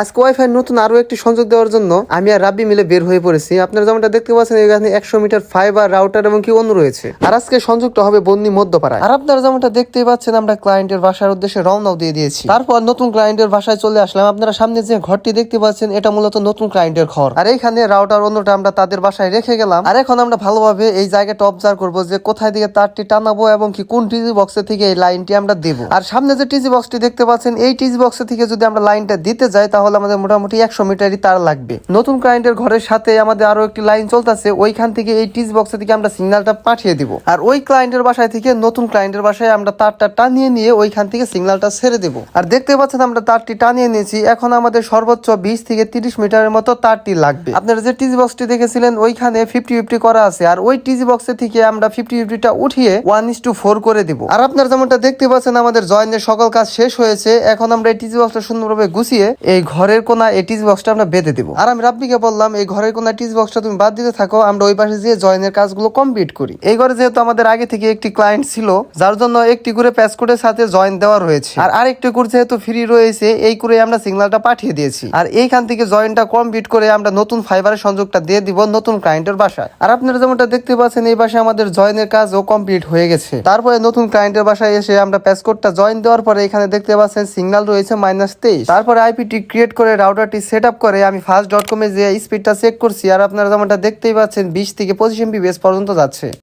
আজকে ওয়াইফাই নতুন আরো একটি সংযোগ দেওয়ার জন্য আমি আর রাব্বি মিলে বের হয়ে পড়েছি। আপনারা যেমনটা দেখতে পাচ্ছেন এখানে 100 মিটার ফাইবার রাউটার এবং কি অন্য রয়েছে। আর আজকে সংযোগটা হবে বন্নি মধ্যপাড়ায়। আর আপনারা যেমনটা দেখতেই পাচ্ছেন আমরা ক্লায়েন্টের বাসার উদ্দেশ্যে রওনাও দিয়ে দিয়েছি। তারপর নতুন ক্লায়েন্টের বাসায় চলে আসলাম। আপনারা সামনে যে ঘরটি দেখতে পাচ্ছেন এটা মূলত নতুন ক্লায়েন্টের ঘর। আর এইখানে রাউটার অন্যটা আমরা তাদের বাসায় রেখে গেলাম। আর এখন আমরা ভালোভাবে এই জায়গাটা অবজার্ভ করবো যে কোথায় দিকে তারটি টানাবো এবং কি কোন টিজি বক্সের থেকে এই লাইনটি আমরা দেবো। আর সামনে যে টিজি বক্সটি দেখতে পাচ্ছেন এই টিজি বক্সের থেকে যদি আমরা লাইনটা দিতে যাই তাহলে আমাদের মোটামুটি 100 মিটারই তার লাগবে। নতুন ক্লায়েন্টের ঘরের সাথে আমাদের আরো একটি লাইন চলতেছে, ওইখান থেকে এই টিজি বক্সের থেকে আমরা সিগন্যালটা পাঠিয়ে দিব। আর ওই ক্লায়েন্টের বাসায় থেকে নতুন ক্লায়েন্টের বাসায় আমরা তারটা টানিয়ে নিয়ে ওইখান থেকে সিগন্যালটা ছেড়ে দেব। আর দেখতে পাচ্ছেন আমরা তারটি টানিয়ে নিয়েছি। এখন আমাদের সর্বোচ্চ 20 থেকে 30 মিটারের মতো তারটি লাগবে। আপনারা যে টিজি বক্সটি দেখেছিলেন ওইখানে 50-50 করা আছে। আর ওই টিজি বক্সের থেকে আমরা 50-50টা উঠিয়ে 1:4 করে দিব। আর আপনারা যেমনটা দেখতে পাচ্ছেন আমাদের জয়েনের সকল কাজ শেষ হয়েছে। এখন আমরা এই টিজি বক্সটা সুন্দরভাবে গুছিয়ে এই ঘরের কোনা এই টিজি বক্সটা আমরা বেঁধে দিব। আর আমি রাব্বিকে বললাম এই ঘরের কোনা টিজি বক্সটা তুমি বাদ দিতে থাকো, আমরা ওই পাশে যেয়ে জয়েনের কাজগুলো কমপ্লিট করি। এই ঘরে যেহেতু আমাদের আগে থেকে একটি ক্লায়েন্ট ছিল যার জন্য একটি করে প্যাসকোডের সাথে জয়েন দেওয়া রয়েছে। আর আরেকটি করে যেহেতু ফ্রি রয়েছে এই করে আমরা সিগন্যালটা পাঠিয়ে দিয়েছি। আর এইখান থেকে জয়েনটা কমপ্লিট করে আমরা নতুন ফাইবারের সংযোগটা দিয়ে দিব নতুন ক্লায়েন্টের বাসায়। আর আপনারা যেমনটা দেখতে পাচ্ছেন এই পাশে আমাদের জয়েনের কাজও কমপ্লিট হয়ে গেছে। তারপরে নতুন ক্লায়েন্টের বাসায় এসে আমরা প্যাসকোডটা জয়েন দেওয়ার পরে এখানে দেখতে পাচ্ছেন সিগন্যাল রয়েছে -23। তারপরে আইপিটি ক্রিয়েট করে রাউটারটি সেট আপ করে আমি fast.com এ যে স্পিডটা চেক করছি। আর আপনারা যেমনটা দেখতেই পাচ্ছেন 20 থেকে 25 MB পর্যন্ত যাচ্ছে।